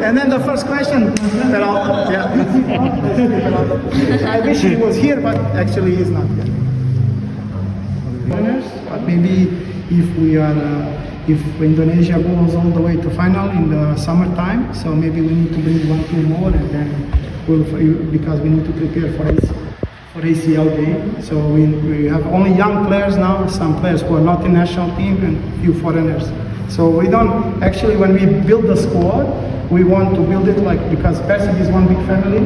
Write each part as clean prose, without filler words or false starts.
And then the first question, Peralta. Yeah. I wish he was here, but actually he's not here. But maybe if Indonesia goes all the way to final in the summertime, so maybe we need to bring 1-2 more, and then because we need to prepare for ACL day. So we have only young players now, some players who are not in national team, and few foreigners. So we don't actually, when we build the squad, we want to build it like, because Persib is one big family.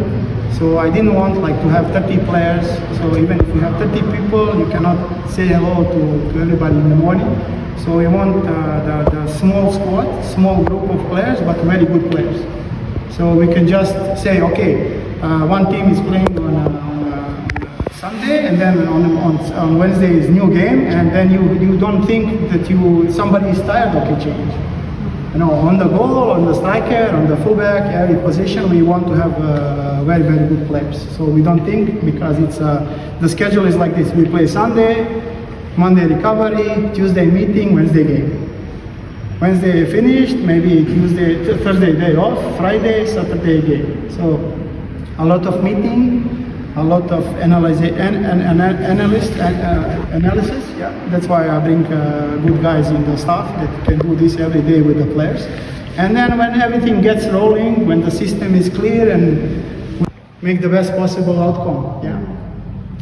So I didn't want like to have 30 players. So even if you have 30 people, you cannot say hello to everybody in the morning. So we want the small squad, small group of players, but very good players. So we can just say, okay, one team is playing on Sunday, and then on Wednesday is new game, and then you don't think that somebody is tired, okay, change. You know, on the goal, on the striker, on the fullback, every position we want to have very, very good players. So we don't think, because it's the schedule is like this: we play Sunday, Monday recovery, Tuesday meeting, Wednesday game. Wednesday finished, maybe Thursday day off, Friday, Saturday game. So a lot of meeting, a lot of analysis. Yeah, that's why I bring good guys in the staff that can do this every day with the players. And then when everything gets rolling, when the system is clear, and we make the best possible outcome. Yeah,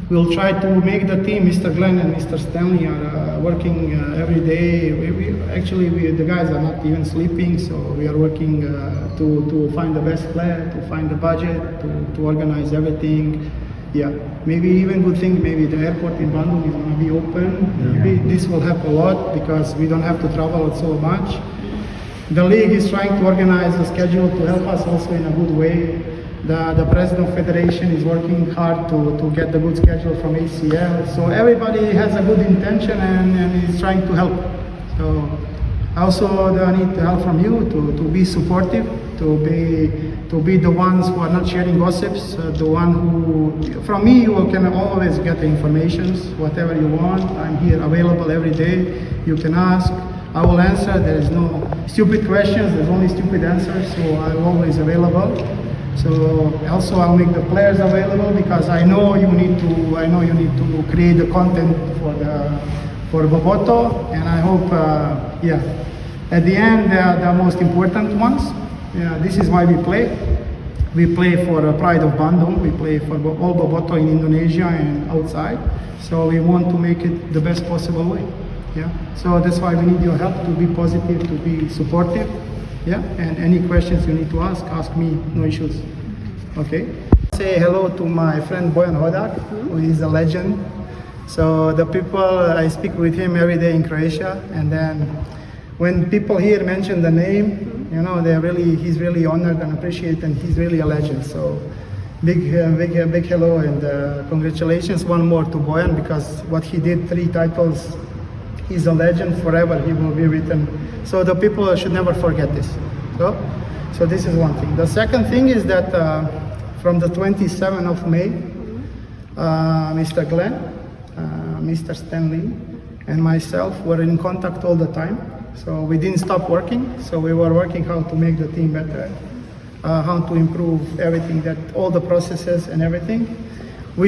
we'll try to make the team. Mr. Glenn and Mr. Stanley are working every day. The guys are not even sleeping, so we are working to find the best player, to find the budget, to organize everything. Yeah, maybe even good thing, maybe the airport in Bandung is going to be open. Maybe this will help a lot, because we don't have to travel so much. The league is trying to organize a schedule to help us also in a good way. The president of federation is working hard to get the good schedule from ACL. So everybody has a good intention and is trying to help. So also I need help from you to be supportive, to be the ones who are not sharing gossips, the one who, from me, you can always get the information, whatever you want. I'm here available every day. You can ask, I will answer. There is no stupid questions, there's only stupid answers, so I'm always available. So also I'll make the players available, because I know you need to create the content for Boboto, and I hope, at the end they are the most important ones. Yeah, this is why we play. We play for Pride of Bandung. We play for all Boboto in Indonesia and outside. So we want to make it the best possible way. Yeah. So that's why we need your help, to be positive, to be supportive. Yeah. And any questions you need to ask me. No issues. Okay. Say hello to my friend Bojan Hodak, who is a legend. So the people, I speak with him every day in Croatia, and then when people here mention the name, you know, he's really honored and appreciated, and he's really a legend. So big hello, and congratulations one more to Bojan, because what he did, 3 titles, he's a legend forever. He will be written. So the people should never forget this. So this is one thing. The second thing is that from the 27th of May, Mr. Glenn, Mr. Stanley, and myself were in contact all the time. So we didn't stop working. So we were working how to make the team better, how to improve everything, that all the processes and everything.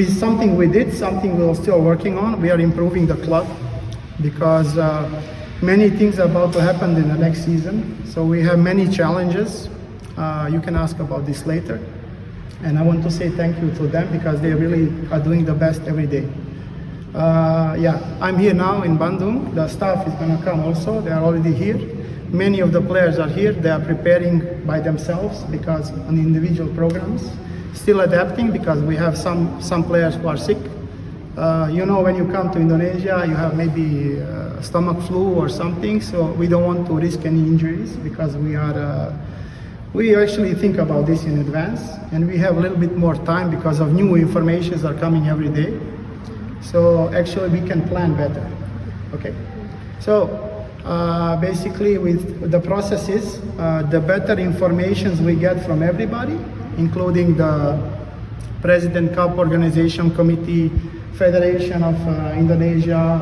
Something we did, something we're still working on. We are improving the club, because many things are about to happen in the next season. So we have many challenges. You can ask about this later. And I want to say thank you to them, because they really are doing the best every day. I'm here now in Bandung. The staff is going to come also. They are already here. Many of the players are here. They are preparing by themselves, because on individual programs. Still adapting, because we have some players who are sick. When you come to Indonesia, you have maybe stomach flu or something. So we don't want to risk any injuries, because we actually think about this in advance, and we have a little bit more time because of new informations are coming every day. So actually we can plan better. Okay. So basically with the processes, the better informations we get from everybody, including the President Cup Organization Committee, Federation of Indonesia,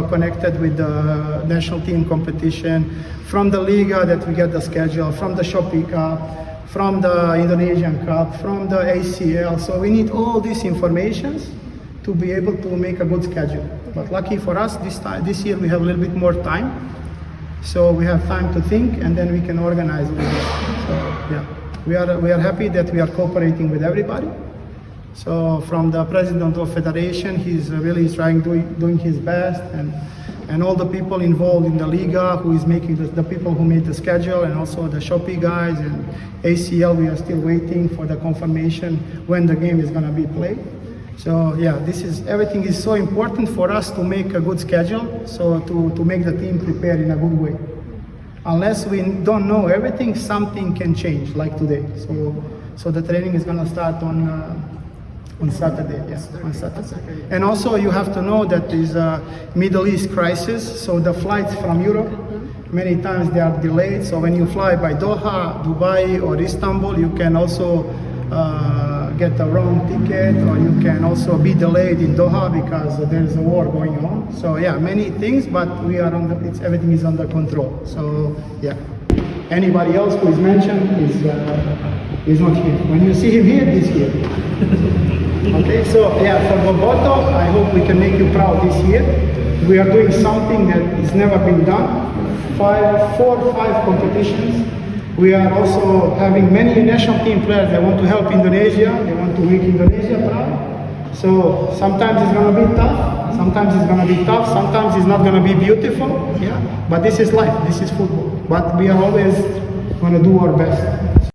connected with the national team competition, from the Liga that we get the schedule, from the Shopee Cup, from the Indonesian Cup, from the ACL. So we need all these informations to be able to make a good schedule. But lucky for us, this year we have a little bit more time. So we have time to think, and then we can organize with it. So yeah, we are happy that we are cooperating with everybody. So from the president of federation, he's really trying doing his best, and all the people involved in the Liga, who is making the people who made the schedule, and also the Shopee guys and ACL. We are still waiting for the confirmation when the game is going to be played. So yeah, everything is so important for us to make a good schedule, so to make the team prepare in a good way. Unless we don't know everything, something can change, like today. So the training is going to start on Saturday, yeah, on Saturday. And also you have to know that there's a Middle East crisis, so the flights from Europe, many times they are delayed. So when you fly by Doha, Dubai or Istanbul, you can also get the wrong ticket, or you can also be delayed in Doha because there's a war going on. So yeah, many things, but we are everything is under control. So yeah, anybody else who is mentioned is not here. When you see him here, he's here. Okay, so yeah, for Boboto, I hope we can make you proud this year. We are doing something that has never been done. 4 or 5 competitions. We are also having many national team players that want to help Indonesia. They want to make Indonesia proud. So sometimes it's going to be tough. Sometimes it's going to be tough. Sometimes it's not going to be beautiful. Yeah, but this is life. This is football. But we are always going to do our best.